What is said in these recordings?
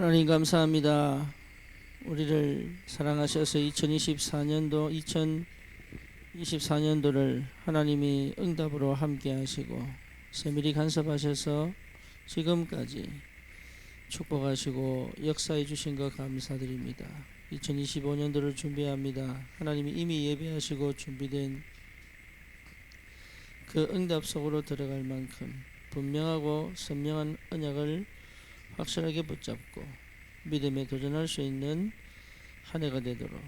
하나님 감사합니다. 우리를 사랑하셔서 2024년도를 하나님이 응답으로 함께 하시고 세밀히 간섭하셔서 지금까지 축복하시고 역사해 주신 것 감사드립니다. 2025년도를 준비합니다. 하나님이 이미 예배하시고 준비된 그 응답 속으로 들어갈 만큼 분명하고 선명한 언약을 확실하게 붙잡고 믿음에 도전할 수 있는 한 해가 되도록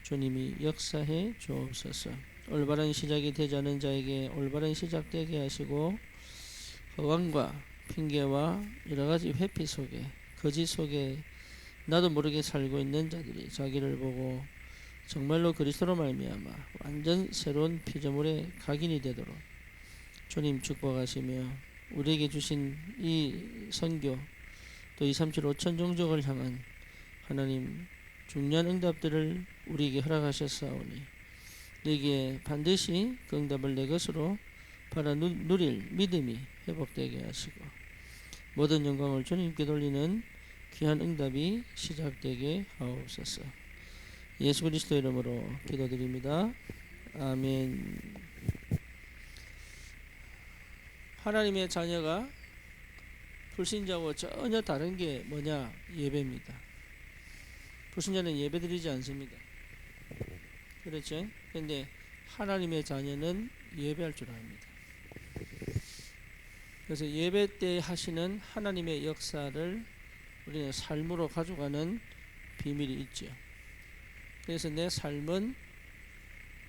주님이 역사해 주옵소서. 올바른 시작이 되지 않은 자에게 올바른 시작되게 하시고 허황과 핑계와 여러가지 회피 속에 거짓 속에 나도 모르게 살고 있는 자들이 자기를 보고 정말로 그리스도로 말미암아 완전 새로운 피조물의 각인이 되도록 주님 축복하시며 우리에게 주신 이 선교 또 237 5천 종족을 향한 하나님 중요한 응답들을 우리에게 허락하셨사오니 너에게 반드시 그 응답을 내 것으로 바라 누릴 믿음이 회복되게 하시고 모든 영광을 주님께 돌리는 귀한 응답이 시작되게 하옵소서. 예수 그리스도 이름으로 기도드립니다. 아멘. 하나님의 자녀가 불신자와 전혀 다른 게 뭐냐? 예배입니다. 불신자는 예배 드리지 않습니다. 그렇죠? 그런데 하나님의 자녀는 예배할 줄 압니다. 그래서 예배 때 하시는 하나님의 역사를 우리는 삶으로 가져가는 비밀이 있죠. 그래서 내 삶은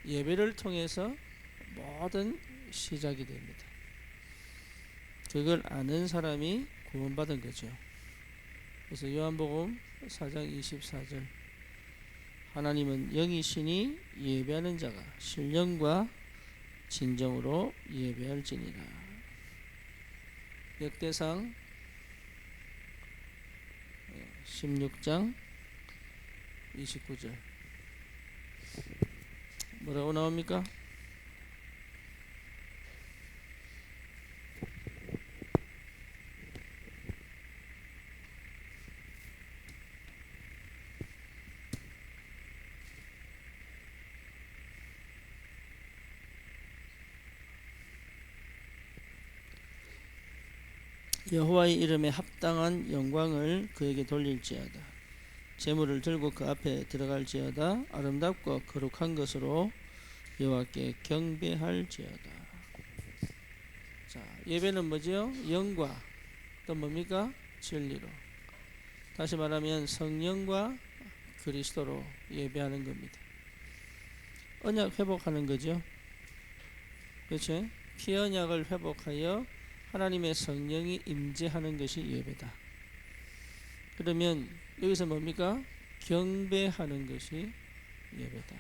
예배를 통해서 모든 시작이 됩니다. 그걸 아는 사람이 구원받은 거죠. 그래서 요한복음 4장 24절 하나님은 영이시니 예배하는 자가 신령과 진정으로 예배할지니라. 역대상 16장 29절 뭐라고 나옵니까? 여호와의 이름에 합당한 영광을 그에게 돌릴지어다. 제물을 들고 그 앞에 들어갈지어다. 아름답고 거룩한 것으로 여호와께 경배할지어다. 자, 예배는 뭐죠? 영과 또 뭡니까? 진리로. 다시 말하면 성령과 그리스도로 예배하는 겁니다. 언약 회복하는 거죠. 그렇죠? 피언약을 회복하여 하나님의 성령이 임재하는 것이 예배다. 그러면 여기서 뭡니까? 경배하는 것이 예배다.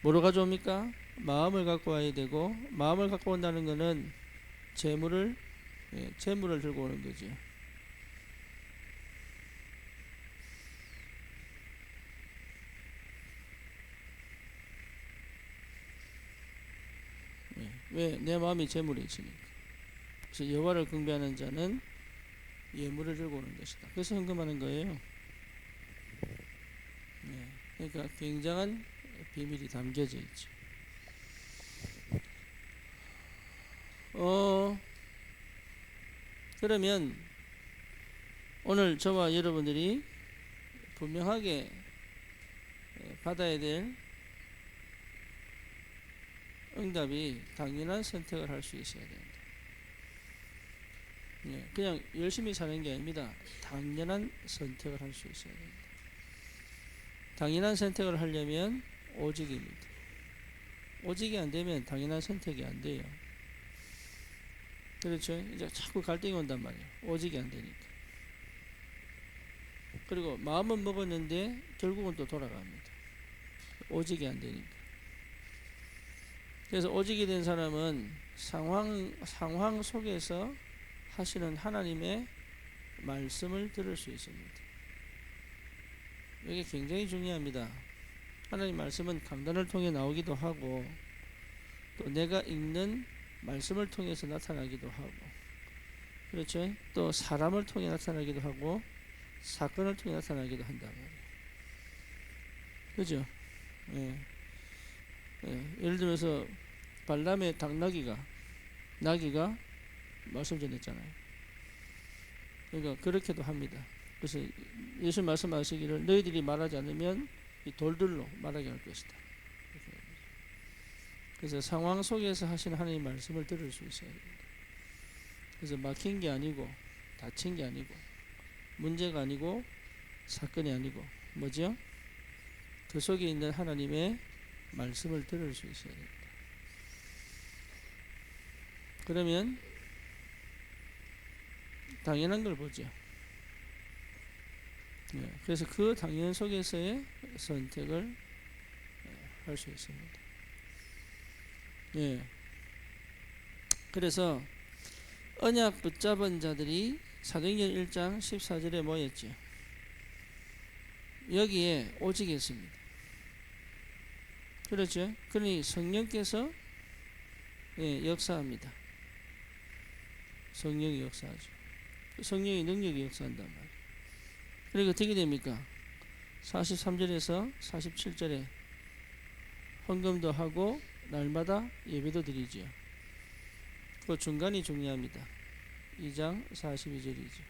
뭐로 가져옵니까? 마음을 갖고 와야 되고 마음을 갖고 온다는 것은 재물을 들고 오는 거죠. 왜? 내 마음이 재물이지니까. 그래서 여호와를 경배하는 자는 예물을 들고 오는 것이다. 그래서 헌금하는 거예요. 그러니까 굉장한 비밀이 담겨져 있죠. 그러면 오늘 저와 여러분들이 분명하게 받아야 될 응답이 당연한 선택을 할 수 있어야 된다. 그냥 열심히 사는 게 아닙니다. 당연한 선택을 할 수 있어야 된다. 당연한 선택을 하려면 오직입니다. 오직이 안 되면 당연한 선택이 안 돼요. 그렇죠? 이제 자꾸 갈등이 온단 말이에요. 오직이 안 되니까. 그리고 마음은 먹었는데 결국은 또 돌아갑니다. 오직이 안 되니까. 그래서 오직이 된 사람은 상황 속에서 하시는 하나님의 말씀을 들을 수 있습니다. 이게 굉장히 중요합니다. 하나님 말씀은 강단을 통해 나오기도 하고 또 내가 읽는 말씀을 통해서 나타나기도 하고 그렇죠. 또 사람을 통해 나타나기도 하고 사건을 통해 나타나기도 한단 말이에요. 그죠? 예. 예. 예를 들면서 발람의 나귀가 말씀 전했잖아요. 그러니까 그렇게도 합니다. 그래서 예수 말씀하시기를 너희들이 말하지 않으면 이 돌들로 말하게 할 것이다. 그래서 상황 속에서 하시는 하나님의 말씀을 들을 수 있어야 됩니다. 그래서 막힌 게 아니고 다친 게 아니고 문제가 아니고 사건이 아니고 뭐죠? 그 속에 있는 하나님의 말씀을 들을 수 있어야 됩니다. 그러면 당연한 걸 보죠. 그래서 그 당연 속에서의 선택을 할 수 있습니다. 그래서 언약 붙잡은 자들이 사도행전 1장 14절에 모였죠. 여기에 오직이 있습니다. 그렇죠? 그러니 성령께서 역사합니다. 성령이 역사하죠. 성령의 능력이 역사한단 말이에요. 그러니까 어떻게 됩니까? 43절에서 47절에 헌금도 하고 날마다 예배도 드리지요. 그 중간이 중요합니다. 2장 42절이죠.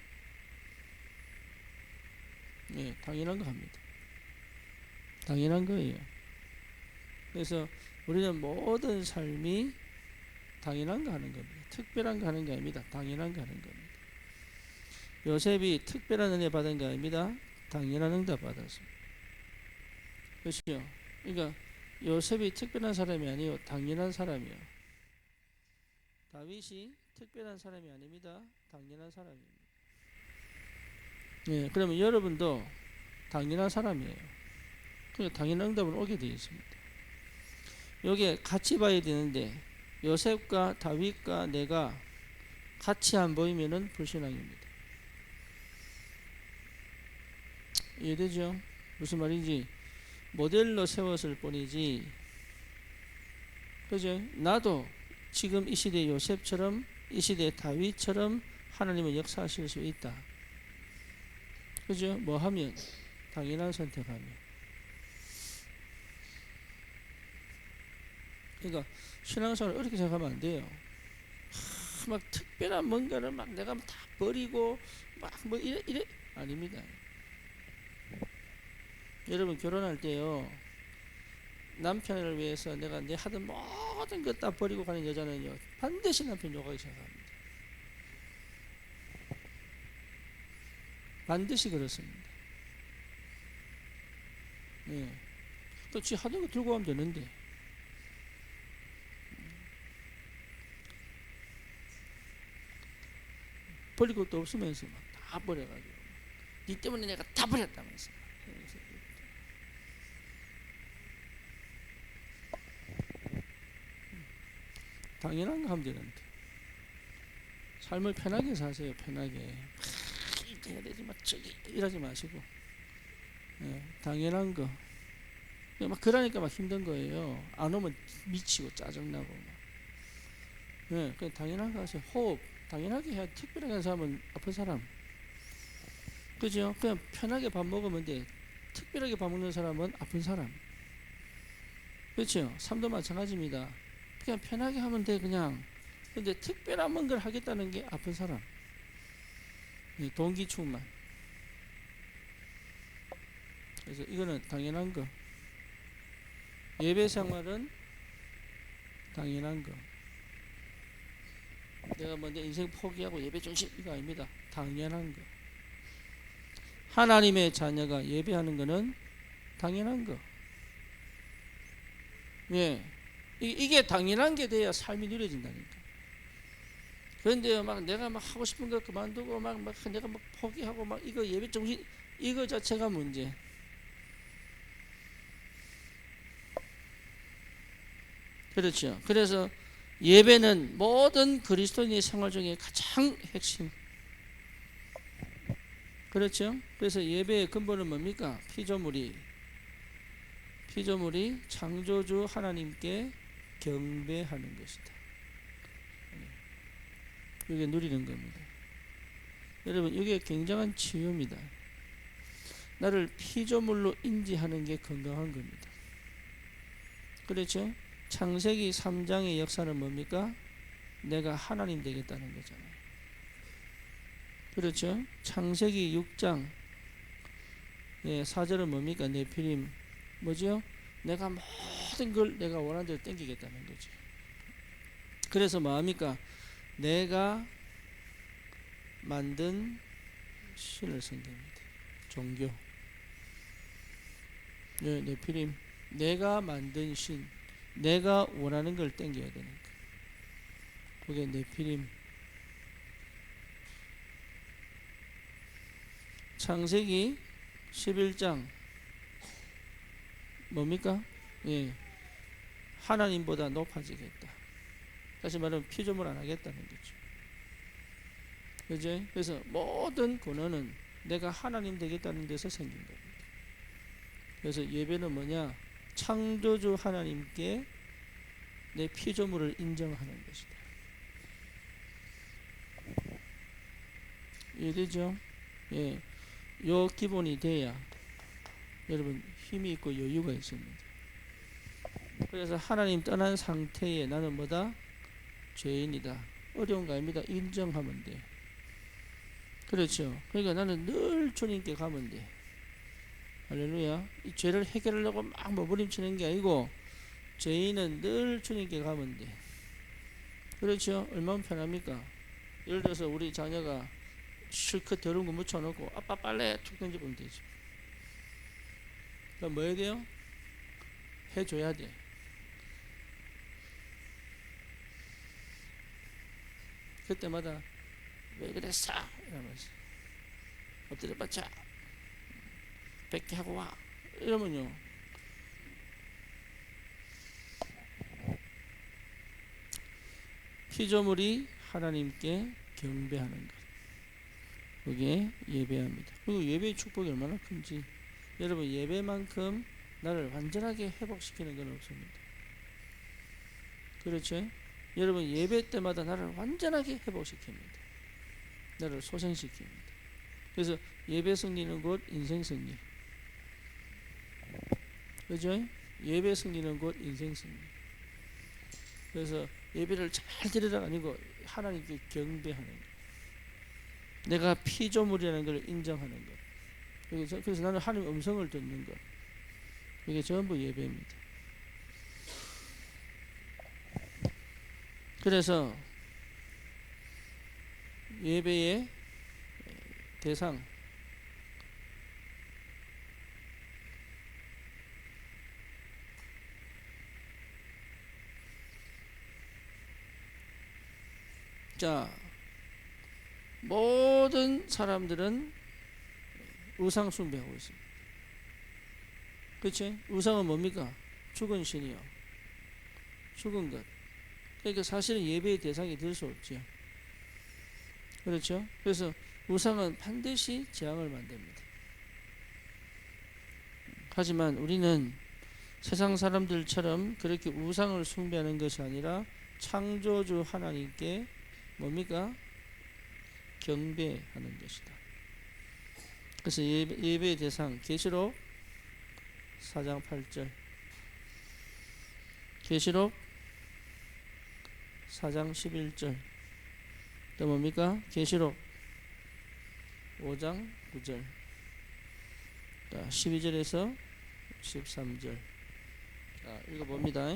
당연한 거 합니다. 당연한 거예요. 그래서 우리는 모든 삶이 당연한 거 하는 겁니다. 특별한 거 하는 게 아닙니다. 당연한 거 하는 겁니다. 요셉이 특별한 은혜 받은 게 아닙니다. 당연한 응답 받았습니다. 그렇죠? 그러니까 요셉이 특별한 사람이 아니요 당연한 사람이요. 다윗이 특별한 사람이 아닙니다. 당연한 사람입니다. 그러면 여러분도 당연한 사람이에요. 그러니까 당연한 응답은 오게 되어 있습니다. 여기에 같이 봐야 되는데 요셉과 다윗과 내가 같이 안 보이면은 불신앙입니다. 이해되죠? 무슨 말인지 모델로 세웠을 뿐이지, 그죠? 나도 지금 이 시대 요셉처럼 이 시대 다윗처럼 하나님은 역사하실 수 있다. 그죠? 뭐 하면? 당연한 선택하면. 그러니까 신앙생활을 어렵게 생각하면 안 돼요. 막 특별한 뭔가를 막 내가 다 버리고 막 뭐 이래 아닙니다. 여러분 결혼할 때요, 남편을 위해서 내가 내 하던 모든 것 다 버리고 가는 여자는요 반드시 남편 욕하기 시작합니다. 반드시 그렇습니다. 또 지 하던 거 들고 가면 되는데. 버릴 것도 없으면서 막 다 버려가지고 니 때문에 내가 다 버렸다면서. 당연한 거 하면 되는데. 삶을 편하게 사세요. 편하게. 이렇게 해야 되지 막 저기 이러지 마시고. 당연한 거. 막 그러니까 막 힘든 거예요. 안 오면 미치고 짜증나고 막. 그냥 당연한 거 하세요. 호흡 당연하게 해야. 특별하게 하는 사람은 아픈 사람. 그죠? 그냥 편하게 밥 먹으면 돼. 특별하게 밥 먹는 사람은 아픈 사람. 그렇죠? 삶도 마찬가지입니다. 그냥 편하게 하면 돼 그냥. 근데 특별한 뭔가를 하겠다는 게 아픈 사람. 동기 충만. 그래서 이거는 당연한 거. 예배 생활은 당연한 거. 내가 뭐 내 인생 포기하고 예배 중심 이거 아닙니다. 당연한 거. 하나님의 자녀가 예배하는 거는 당연한 거. 이게 당연한 게 돼야 삶이 누려진다니까. 그런데 막 내가 막 하고 싶은 거 그만두고 막 내가 막 포기하고 막 이거 예배 정신 이거 자체가 문제. 그렇죠. 그래서 예배는 모든 그리스도인의 생활 중에 가장 핵심. 그렇죠. 그래서 예배의 근본은 뭡니까? 피조물이 창조주 하나님께 경배하는 것이다. 이게 누리는 겁니다. 여러분 이게 굉장한 치유입니다. 나를 피조물로 인지하는 게 건강한 겁니다. 그렇죠? 창세기 3장의 역사는 뭡니까? 내가 하나님 되겠다는 거잖아요. 그렇죠? 창세기 6장 4절은 뭡니까? 네피림 뭐죠? 내가 모든 걸 내가 원하는 대로 땡기겠다는 거죠. 그래서 뭐합니까? 내가 만든 신을 섬깁니다. 종교. 네피림 내가 만든 신, 내가 원하는 걸 땡겨야 되니까. 그게 네피림. 창세기 11장 뭡니까? 하나님보다 높아지겠다. 다시 말하면 피조물 안 하겠다는 거죠. 그죠? 그래서 모든 권한은 내가 하나님 되겠다는 데서 생긴 겁니다. 그래서 예배는 뭐냐? 창조주 하나님께 내 피조물을 인정하는 것이다. 이해되죠? 요 기본이 돼야 여러분 힘이 있고 여유가 있습니다. 그래서 하나님 떠난 상태에 나는 뭐다? 죄인이다. 어려운 거 아닙니다. 인정하면 돼. 그렇죠. 그러니까 나는 늘 주님께 가면 돼. 할렐루야. 이 죄를 해결하려고 막 머무림치는 게 아니고 죄인은 늘 주님께 가면 돼. 그렇죠. 얼마나 편합니까? 예를 들어서 우리 자녀가 실컷 더러운 거 묻혀놓고 아빠 빨래 툭 던져보면 되죠. 그럼 뭐 해야 돼요? 해줘야 돼. 그때마다 왜 그랬어? 이러면서 엎드려 받쳐 100개 하고 와 이러면요 피조물이 하나님께 경배하는 것, 그게 예배합니다. 그리고 예배의 축복이 얼마나 큰지 여러분, 예배만큼 나를 완전하게 회복시키는 건 없습니다. 그렇죠? 여러분, 예배 때마다 나를 완전하게 회복시킵니다. 나를 소생시킵니다. 그래서 예배 승리는 곧 인생 승리. 그죠? 예배 승리는 곧 인생 승리. 그래서 예배를 잘 드리라가 아니고 하나님께 경배하는 것, 내가 피조물이라는 걸 인정하는 것, 그래서 나는 하나님의 음성을 듣는 것, 이게 전부 예배입니다. 그래서 예배의 대상, 자, 모든 사람들은 우상 숭배하고 있습니다. 그렇지? 우상은 뭡니까? 죽은 신이요, 죽은 것. 그러니까 사실은 예배의 대상이 될 수 없죠. 그렇죠? 그래서 우상은 반드시 재앙을 만듭니다. 하지만 우리는 세상 사람들처럼 그렇게 우상을 숭배하는 것이 아니라 창조주 하나님께 뭡니까? 경배하는 것이다. 그래서 예배의 대상, 계시록 4장 8절, 계시록 4장 11절, 또 뭡니까? 계시록 5장 9절, 12절에서 13절. 자, 읽어봅니다.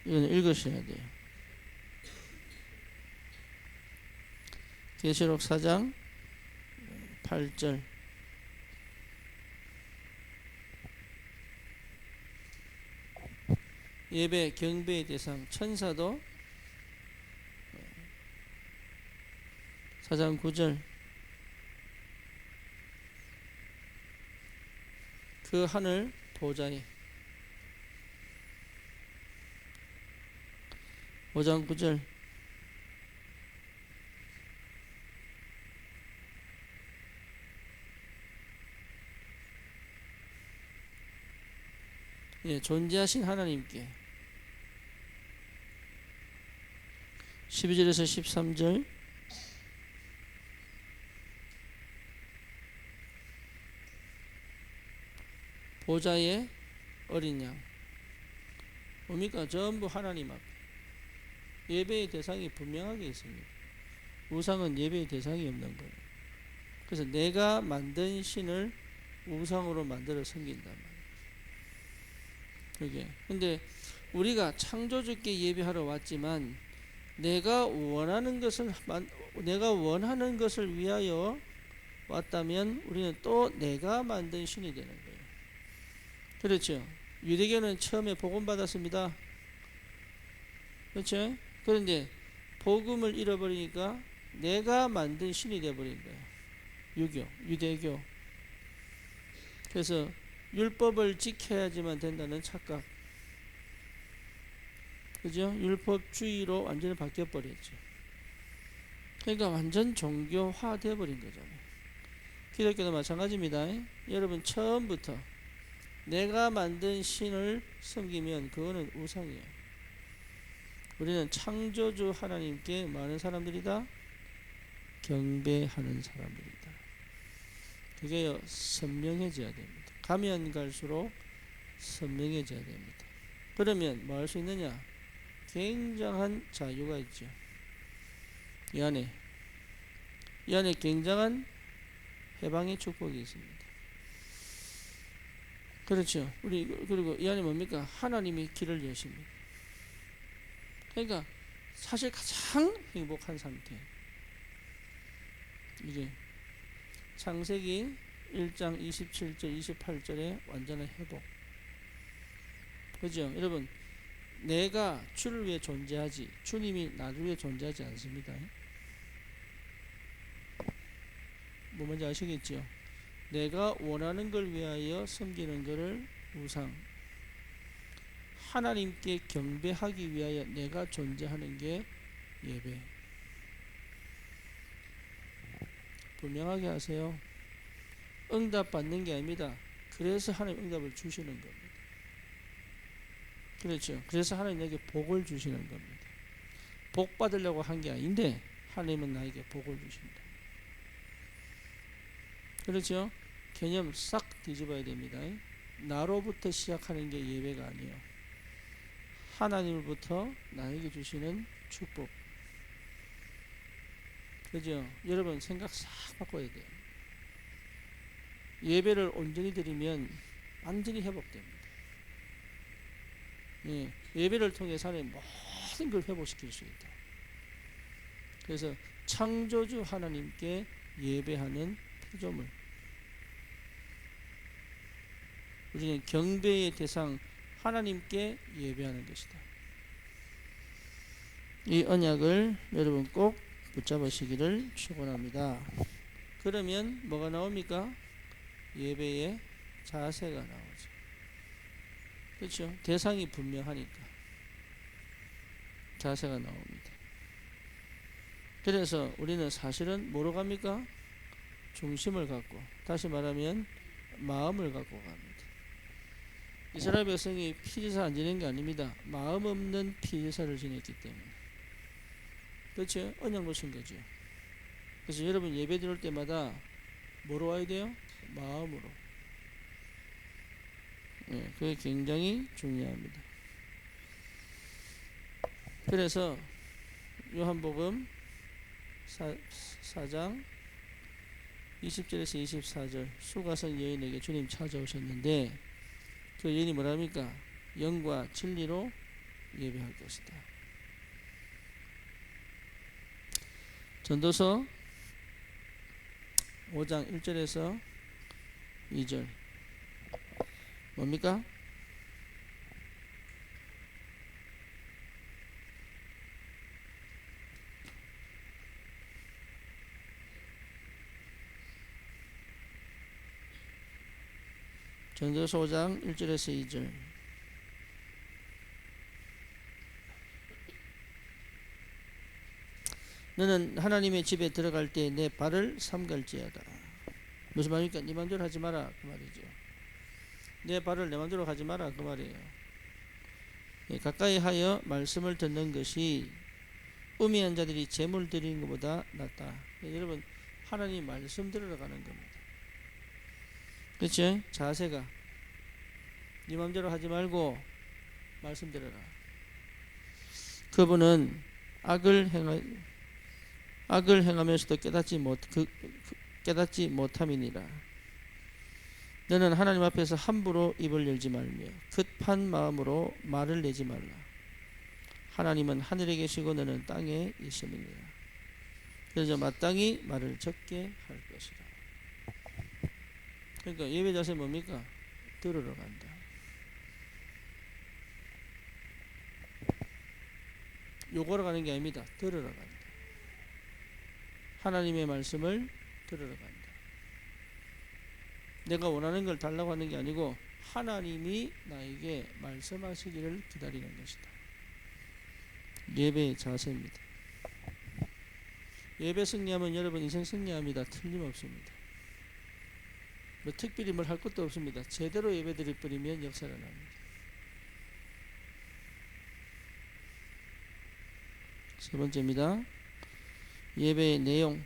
이건 읽으셔야 돼요. 계시록 4장 8절. 예배 경배의 대상 천사도 4장 9절, 그 하늘 보좌에 5장 9절, 존재하신 하나님께 12절에서 13절, 보좌의 어린 양. 뭡니까? 전부 하나님 앞에. 예배의 대상이 분명하게 있습니다. 우상은 예배의 대상이 없는 거예요. 그래서 내가 만든 신을 우상으로 만들어 섬긴단 말이에요. 그게. 근데 우리가 창조주께 예배하러 왔지만 내가 원하는 것을 위하여 왔다면 우리는 또 내가 만든 신이 되는 거예요. 그렇죠? 유대교는 처음에 복음 받았습니다. 그렇죠? 그런데 복음을 잃어버리니까 내가 만든 신이 되어버린 거예요. 유대교. 그래서 율법을 지켜야지만 된다는 착각. 그죠? 율법주의로 완전히 바뀌어버렸죠. 그러니까 완전 종교화 되어버린 거잖아요. 기독교도 마찬가지입니다. 여러분 처음부터 내가 만든 신을 섬기면 그거는 우상이에요. 우리는 창조주 하나님께 많은 사람들이 다 경배하는 사람들이다. 그게 선명해져야 됩니다. 가면 갈수록 선명해져야 됩니다. 그러면 뭐 할 수 있느냐? 굉장한 자유가 있죠. 이 안에 굉장한 해방의 축복이 있습니다. 그렇죠. 그리고 이 안에 뭡니까? 하나님이 길을 여십니다. 그러니까 사실 가장 행복한 상태. 이게 창세기 1장 27절 28절의 완전한 회복. 그죠? 여러분 내가 주를 위해 존재하지 주님이 나를 위해 존재하지 않습니다. 뭐 뭔지 아시겠죠? 내가 원하는 걸 위하여 섬기는 것을 우상, 하나님께 경배하기 위하여 내가 존재하는 게 예배. 분명하게 하세요. 응답 받는 게 아닙니다. 그래서 하나님 응답을 주시는 겁니다. 그렇죠. 그래서 하나님 내게 복을 주시는 겁니다. 복 받으려고 한 게 아닌데 하나님은 나에게 복을 주신다. 그렇죠. 개념 싹 뒤집어야 됩니다. 나로부터 시작하는 게 예배가 아니에요. 하나님으로부터 나에게 주시는 축복. 그죠? 여러분 생각 싹 바꿔야 돼요. 예배를 온전히 드리면 완전히 회복됩니다. 예, 예배를 통해서 하나님 모든 걸 회복시킬 수 있다. 그래서 창조주 하나님께 예배하는 피조물. 우리는 경배의 대상 하나님께 예배하는 것이다. 이 언약을 여러분 꼭 붙잡으시기를 축원합니다. 그러면 뭐가 나옵니까? 예배의 자세가 나오죠. 그렇죠? 대상이 분명하니까 자세가 나옵니다. 그래서 우리는 사실은 뭐로 갑니까? 중심을 갖고, 다시 말하면 마음을 갖고 갑니다. 이스라엘 백성이 피제사 안 지낸 게 아닙니다. 마음 없는 피제사를 지냈기 때문에. 그렇죠? 언약 놓친 거죠. 그래서 여러분 예배 드릴 때마다 뭐로 와야 돼요? 마음으로. 네, 그게 굉장히 중요합니다. 그래서 요한복음 4장 20절에서 24절 수가성 여인에게 주님 찾아오셨는데 그 여인이 뭐랍니까? 영과 진리로 예배할 것이다. 전도서 5장 1절에서 2절 뭡니까? 전도서 5장 1절에서 2절 너는 하나님의 집에 들어갈 때 내 발을 삼갈지어다. 무슨 말입니까? 네 맘대로 하지 마라 그 말이죠. 내 발을 내 맘대로 하지 마라 그 말이에요. 가까이 하여 말씀을 듣는 것이 우매한 자들이 재물 드리는 것보다 낫다. 여러분 하나님 말씀 들으러 가는 겁니다. 그렇죠? 자세가 네 맘대로 하지 말고 말씀 들어라. 그분은 악을 행하면서도 깨닫지 못함이니라. 너는 하나님 앞에서 함부로 입을 열지 말며 급한 마음으로 말을 내지 말라. 하나님은 하늘에 계시고 너는 땅에 있음이니라. 그래서 마땅히 말을 적게 할 것이라. 그러니까 예배 자세 뭡니까? 들으러 간다. 요구하러 가는 게 아닙니다. 들으러 간다. 하나님의 말씀을 들으러 간다. 내가 원하는 걸 달라고 하는 게 아니고 하나님이 나에게 말씀하시기를 기다리는 것이다. 예배의 자세입니다. 예배 승리하면 여러분 인생 승리합니다. 틀림없습니다. 뭐 특별히 뭘 할 것도 없습니다. 제대로 예배 드릴 뿐이면 역사가 납니다. 세 번째입니다. 예배의 내용.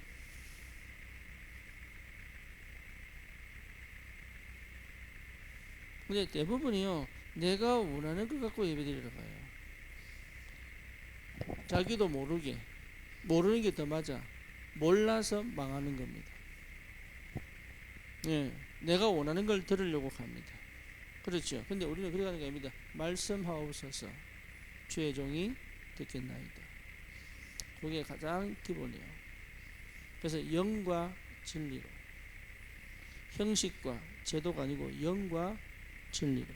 근데 대부분이요, 내가 원하는 것 갖고 예배 드리러 가요. 자기도 모르게, 모르는 게 더 맞아. 몰라서 망하는 겁니다. 예, 내가 원하는 걸 들으려고 갑니다. 그렇죠. 근데 우리는 그렇게 하는 게 아닙니다. 말씀하옵소서, 주의 종이 듣겠나이다. 그게 가장 기본이에요. 그래서 영과 진리로, 형식과 제도가 아니고 영과 진리로.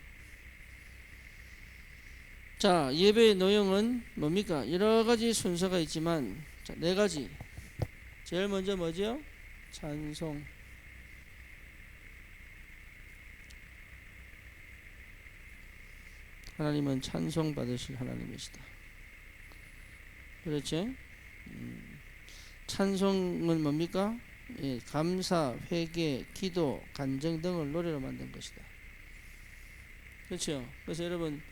자, 예배의 내용은 뭡니까? 여러 가지 순서가 있지만, 자, 네 가지. 제일 먼저 뭐죠? 찬송. 하나님은 찬송 받으실 하나님이시다. 그렇죠? 찬송은 뭡니까? 예, 감사, 회개, 기도, 간증 등을 노래로 만든 것이다. 그렇죠? 그래서 여러분,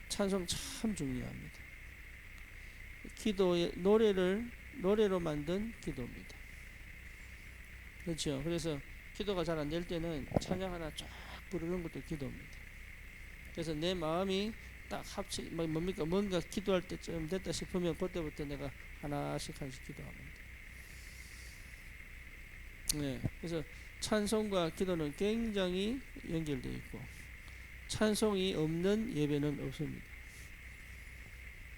찬송 참 중요합니다. 기도의 노래로 만든 기도입니다. 그렇죠? 그래서 기도가 잘 안 될 때는 찬양 하나 쫙 부르는 것도 기도입니다. 그래서 내 마음이 딱 뭡니까? 뭔가 기도할 때쯤 됐다 싶으면 그때부터 내가 하나씩 기도합니다. 네, 그래서 찬송과 기도는 굉장히 연결되어 있고 찬송이 없는 예배는 없습니다.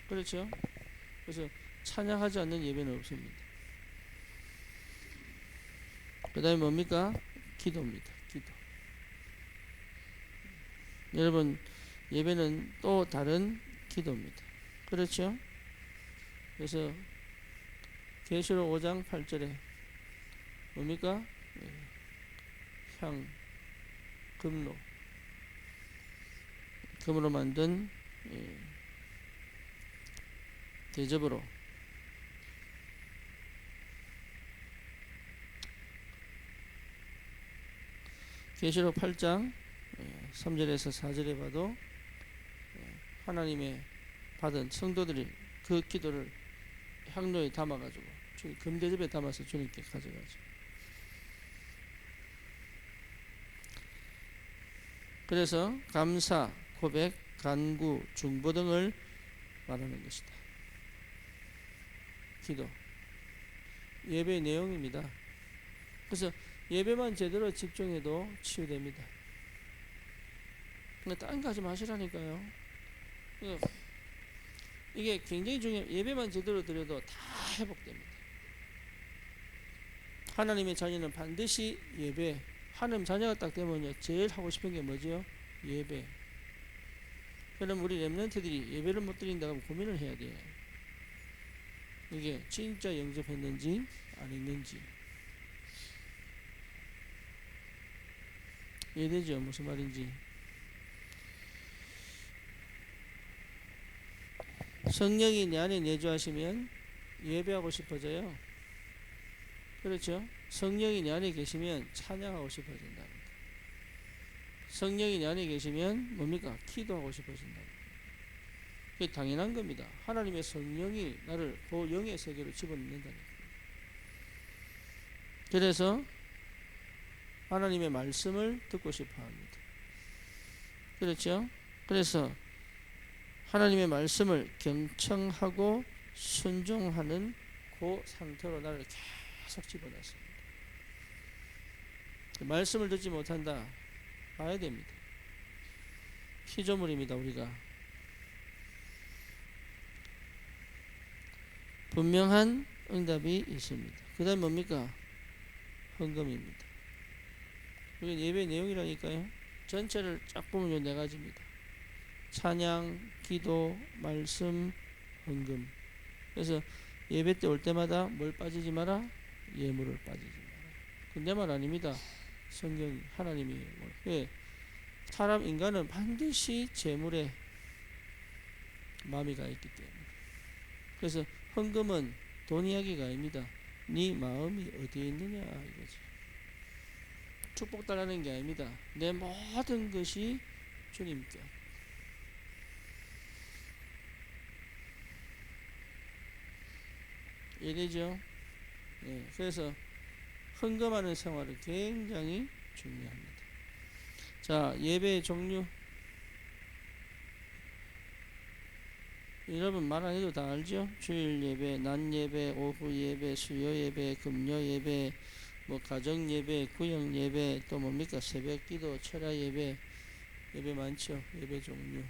그렇죠? 그래서 찬양하지 않는 예배는 없습니다. 그 다음에 뭡니까? 기도입니다. 기도. 여러분, 예배는 또 다른 기도입니다. 그렇죠? 그래서 계시록 5장 8절에 뭡니까? 향, 금으로 만든 대접으로 계시록 8장 3절에서 4절에 봐도 하나님의 받은 성도들이 그 기도를 향로에 담아가지고 금대접에 담아서 주님께 가져가죠. 그래서 감사, 고백, 간구, 중보 등을 말하는 것이다. 기도, 예배의 내용입니다. 그래서 예배만 제대로 집중해도 치유됩니다. 근데 딴 거 하지 마시라니까요. 이게 굉장히 중요해요. 예배만 제대로 드려도 다 회복됩니다. 하나님의 자녀는 반드시 예배, 하나님 자녀가 딱 되면요, 제일 하고 싶은 게 뭐죠? 예배. 그럼 우리 렘넌트들이 예배를 못 드린다고 고민을 해야 돼요. 이게 진짜 영접했는지 안 했는지. 이해되죠? 무슨 말인지. 성령이 내 안에 내주하시면 예배하고 싶어져요. 그렇죠? 성령이 내 안에 계시면 찬양하고 싶어진다. 성령이 내 안에 계시면 뭡니까? 기도하고 싶어진다. 그게 당연한 겁니다. 하나님의 성령이 나를 그 영의 세계로 집어넣는다니까. 그래서 하나님의 말씀을 듣고 싶어 합니다. 그렇죠? 그래서 하나님의 말씀을 경청하고 순종하는 그 상태로 나를 계속 집어넣습니다. 말씀을 듣지 못한다. 봐야 됩니다. 피조물입니다. 우리가 분명한 응답이 있습니다. 그 다음 뭡니까? 헌금입니다. 이게 예배 내용이라니까요. 전체를 쫙 보면 요 네 가지입니다. 찬양, 기도, 말씀, 헌금. 그래서 예배 때 올 때마다 뭘 빠지지 마라? 예물을 빠지지 마라. 그 내 말 아닙니다. 성경 하나님이. 왜? 사람 인간은 반드시 재물에 마음이 가 있기 때문에. 그래서 헌금은 돈 이야기가 아닙니다. 네 마음이 어디에 있느냐 이거지. 축복 달라는 게 아닙니다. 내 모든 것이 주님께. 이해되죠? 네, 그래서 헌금하는 생활은 굉장히 중요합니다. 자, 예배의 종류. 여러분 말 안 해도 다 알죠? 주일 예배, 낮 예배, 오후 예배, 수요 예배, 금요 예배, 뭐 가정 예배, 구역 예배, 또 뭡니까? 새벽 기도, 철야 예배, 예배 많죠? 예배 종류.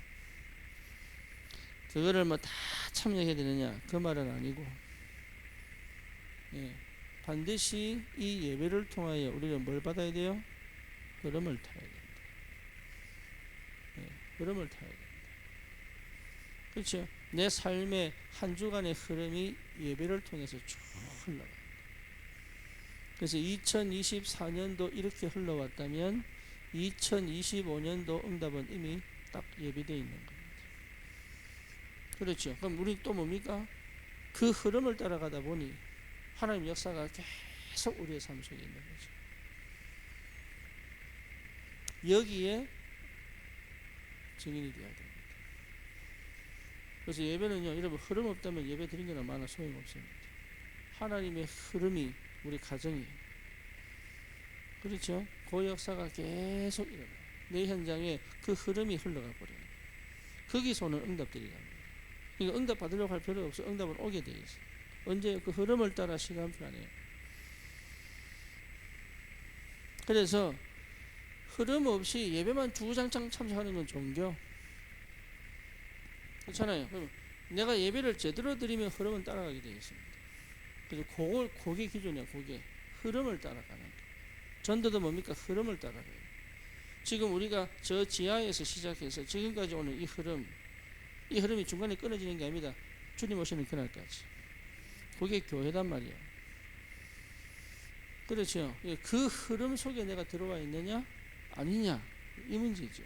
그거를 뭐 다 참여해야 되느냐? 그 말은 아니고, 예, 반드시 이 예배를 통하여 우리는 뭘 받아야 돼요? 흐름을 타야 됩니다. 예, 흐름을 타야 됩니다. 그렇죠? 내 삶의 한 주간의 흐름이 예배를 통해서 쭉 흘러갑니다. 그래서 2024년도 이렇게 흘러왔다면 2025년도 응답은 이미 딱 예비되어 있는 겁니다. 그렇죠? 그럼 우리 또 뭡니까? 그 흐름을 따라가다 보니 하나님 역사가 계속 우리의 삶 속에 있는 거죠. 여기에 증인이 되어야 됩니다. 그래서 예배는요, 여러분 흐름 없다면 예배 드린 거나 많아 소용없습니다. 하나님의 흐름이 우리 가정이, 그렇죠? 그 역사가 계속 일어나요. 내 현장에 그 흐름이 흘러가 버려요. 거기서 오는 응답들이 갑니다. 그러니까 응답 받으려고 할 필요 없어. 응답은 오게 돼 있어요. 언제? 그 흐름을 따라 시간표 안에. 그래서 흐름 없이 예배만 주구장창 참석하는 건 종교. 그렇잖아요. 그럼 내가 예배를 제대로 드리면 흐름은 따라가게 되어 있습니다. 그래서 그게 기준이야. 그게 흐름을 따라가는 거. 전도도 뭡니까? 흐름을 따라가요. 지금 우리가 저 지하에서 시작해서 지금까지 오는 이 흐름이 중간에 끊어지는 게 아닙니다. 주님 오시는 그날까지. 그게 교회단 말이야. 그렇죠. 그 흐름 속에 내가 들어와 있느냐 아니냐 이 문제죠.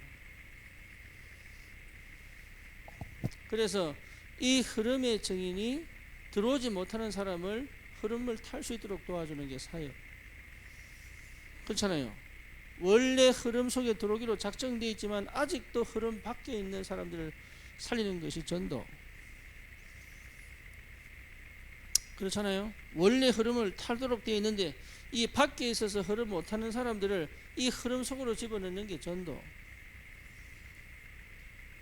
그래서 이 흐름의 증인이 들어오지 못하는 사람을 흐름을 탈 수 있도록 도와주는 게 사역. 그렇잖아요. 원래 흐름 속에 들어오기로 작정되어 있지만 아직도 흐름 밖에 있는 사람들을 살리는 것이 전도. 그렇잖아요. 원래 흐름을 타도록 되어 있는데 이 밖에 있어서 흐름 못하는 사람들을 이 흐름 속으로 집어넣는 게 전도.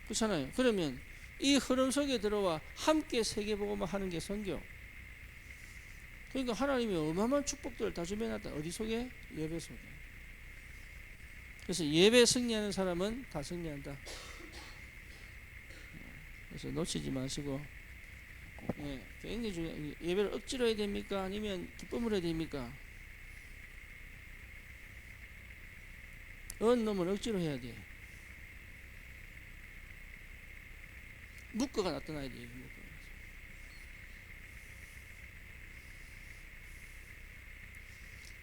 그렇잖아요. 그러면 이 흐름 속에 들어와 함께 세계복음을 하는 게 선교. 그러니까 하나님이 어마어마한 축복들을 다 준비해놨다. 어디 속에? 예배 속에. 그래서 예배 승리하는 사람은 다 승리한다. 그래서 놓치지 마시고, 예, 굉장히 중요해요. 예배를 억지로 해야 됩니까? 아니면 기쁨으로 해야 됩니까? 어느 놈은 억지로 해야 돼. 묶어가 나타나야 돼.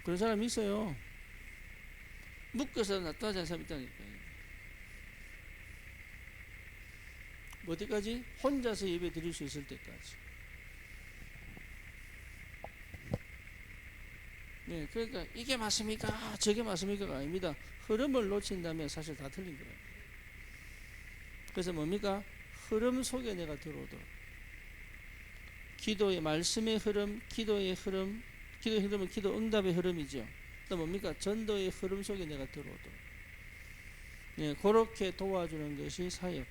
그런 사람이 있어요. 묶어서 나타나지 않는 사람이 있다니까요. 어디까지? 혼자서 예배 드릴 수 있을 때까지. 네, 그러니까 이게 맞습니까? 저게 맞습니까가 아닙니다. 흐름을 놓친다면 사실 다 틀린 거예요. 그래서 뭡니까? 흐름 속에 내가 들어오도록. 기도의 말씀의 흐름, 기도의 흐름은 기도 응답의 흐름이죠. 또 뭡니까? 전도의 흐름 속에 내가 들어오도록. 예, 그렇게 도와주는 것이 사역.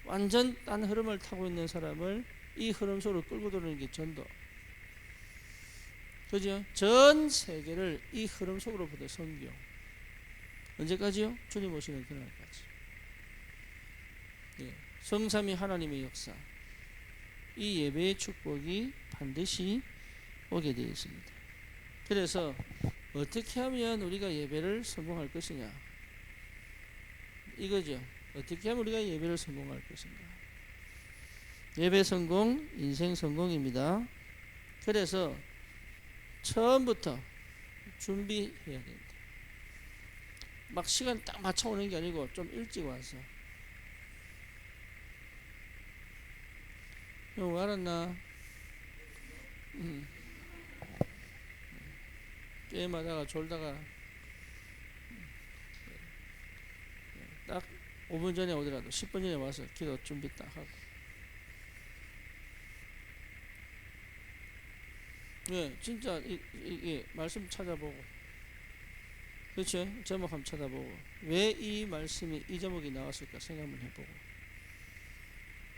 완전 딴 흐름을 타고 있는 사람을 이 흐름 속으로 끌고 들어오는 게 전도. 그죠? 전 세계를 이 흐름 속으로 보내 선교. 언제까지요? 주님 오시는 그날까지. 예, 성삼위 하나님의 역사. 이 예배의 축복이 반드시 오게 되어 있습니다. 그래서 어떻게 하면 우리가 예배를 성공할 것이냐, 이거죠. 어떻게 하면 우리가 예배를 성공할 것인가. 예배 성공, 인생 성공입니다. 그래서 처음부터 준비해야 된다. 막 시간 딱 맞춰 오는 게 아니고 좀 일찍 와서. 형 알았나? 게임하다가 졸다가 딱 5분 전에 오더라도 10분 전에 와서 기도 준비 딱 하고. 네, 진짜 이게 말씀 찾아보고, 그렇죠? 제목 한번 찾아보고 왜 이 말씀이 이 제목이 나왔을까 생각 한번 해보고,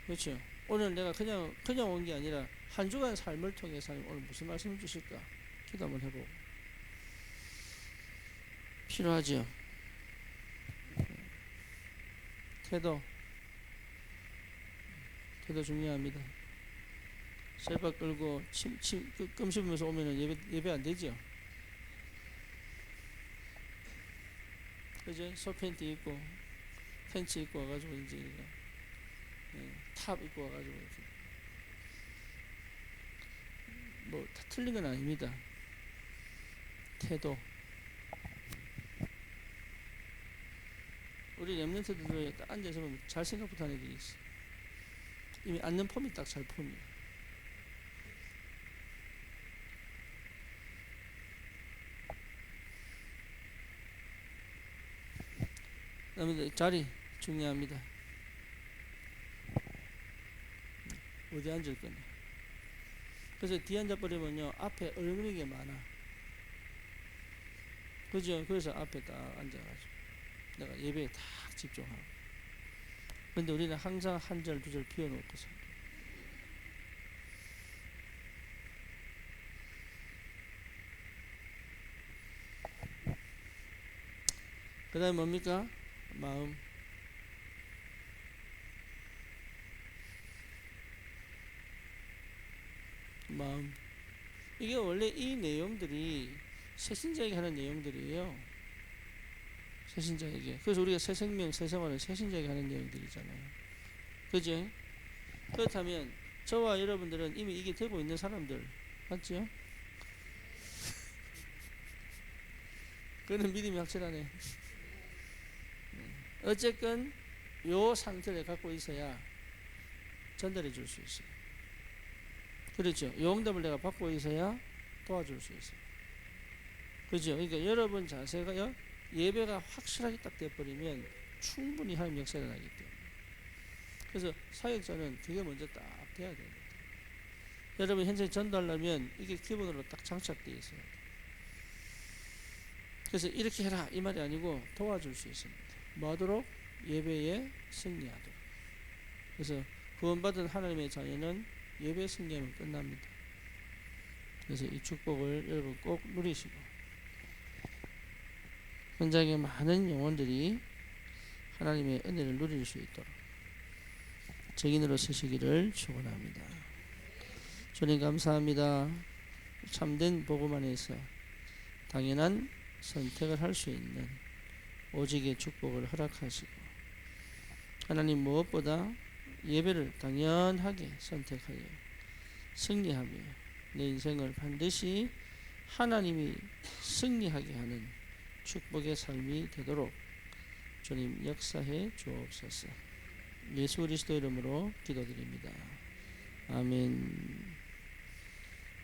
그렇죠? 오늘 내가 그냥 온 게 아니라 한 주간 삶을 통해서 오늘 무슨 말씀을 주실까 기도 한번 해보고. 필요하죠. 태도 중요합니다. 셀밥 끌고 끔 씹으면서 오면은 예배 안 되죠. 그죠? 소팬티 입고 팬츠 입고 와가지고 이제 탑 입고 와가지고 이렇게 뭐 다 틀린 건 아닙니다. 태도. 우리 렘넌트들도 딱 앉아서 보면 잘 생각부터 하는 애들이 있어. 이미 앉는 폼이 딱 잘 폼이야. 그다음에 자리 중요합니다. 어디 앉을 거냐. 그래서 뒤에 앉아버리면요 앞에 얼굴이 게 많아. 그죠? 그래서 앞에 딱 앉아가지고 내가 예배에 딱 집중하고. 근데 우리는 항상 한 절 두 절 비워놓고서. 그 다음에 뭡니까? 마음. 이게 원래 이 내용들이 새신자에게 하는 내용들이에요. 새신자에게. 그래서 우리가 새 생명, 새 생활은 새신자에게 하는 내용들이잖아요. 그죠? 그렇다면 저와 여러분들은 이미 이게 되고 있는 사람들 맞죠? 그는 믿음이 확실하네. 어쨌건 요 상태를 갖고 있어야 전달해 줄 수 있어요. 그렇죠? 요 응답을 내가 받고 있어야 도와줄 수 있어요. 그죠? 그러니까 여러분 자세가요 예배가 확실하게 딱 돼버리면 충분히 하나님 역사가 나기 때문에. 그래서 사역자는 그게 먼저 딱 돼야 됩니다. 여러분 현재 전달하려면 이게 기본으로 딱 장착되어 있어요. 그래서 이렇게 해라 이 말이 아니고 도와줄 수 있습니다. 뭐하도록? 예배에 승리하도록. 그래서 구원받은 하나님의 자녀는 예배 승리하면 끝납니다. 그래서 이 축복을 여러분 꼭 누리시고 현장에 많은 영혼들이 하나님의 은혜를 누릴 수 있도록 증인으로 서시기를 축원합니다. 주님 감사합니다. 참된 복음 안에서 당연한 선택을 할 수 있는 오직의 축복을 허락하시고 하나님 무엇보다 예배를 당연하게 선택하여 승리하며 내 인생을 반드시 하나님이 승리하게 하는 축복의 삶이 되도록 주님 역사해 주옵소서. 예수 그리스도 이름으로 기도드립니다. 아멘.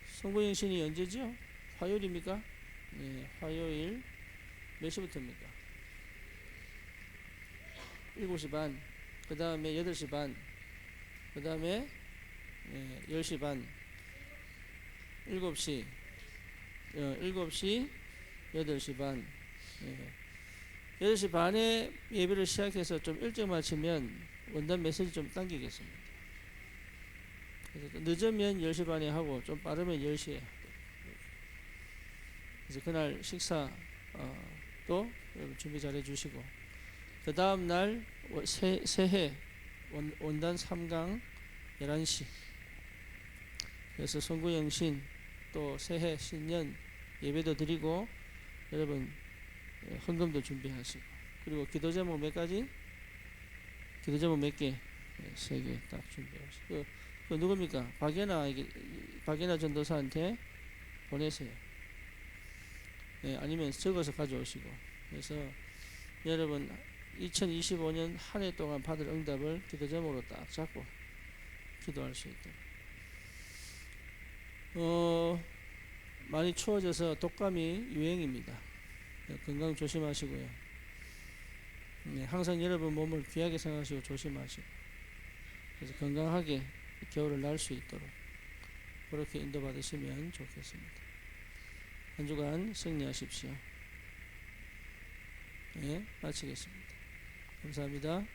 성보영신이 언제죠? 화요일입니까? 네, 화요일 몇 시부터입니까? 7시 반, 그 다음에 8시 반, 그 다음에 10시 반, 7시, 7시, 8시 반. 8시 반에 예배를 시작해서 좀 일찍 마치면 원단 메시지 좀 당기겠습니다. 그래서 늦으면 10시 반에 하고 좀 빠르면 10시에. 그래서 그날 식사 또 여러분 준비 잘 해주시고, 그 다음 날 새해 원단 3강 11시. 그래서 송구영신 또 새해 신년 예배도 드리고 여러분 헌금도 준비하시고, 그리고 기도 제목 몇 가지? 기도 제목 몇 개? 3개 딱 준비하시고. 그 누굽니까? 박예나 전도사한테 보내세요. 아니면 적어서 가져오시고. 그래서 여러분 2025년 한 해 동안 받을 응답을 기도 제목으로 딱 잡고 기도할 수 있도록. 많이 추워져서 독감이 유행입니다. 건강 조심하시고요. 항상 여러분 몸을 귀하게 생각하시고 조심하시고, 그래서 건강하게 겨울을 날 수 있도록 그렇게 인도받으시면 좋겠습니다. 한 주간 승리하십시오. 마치겠습니다. 감사합니다.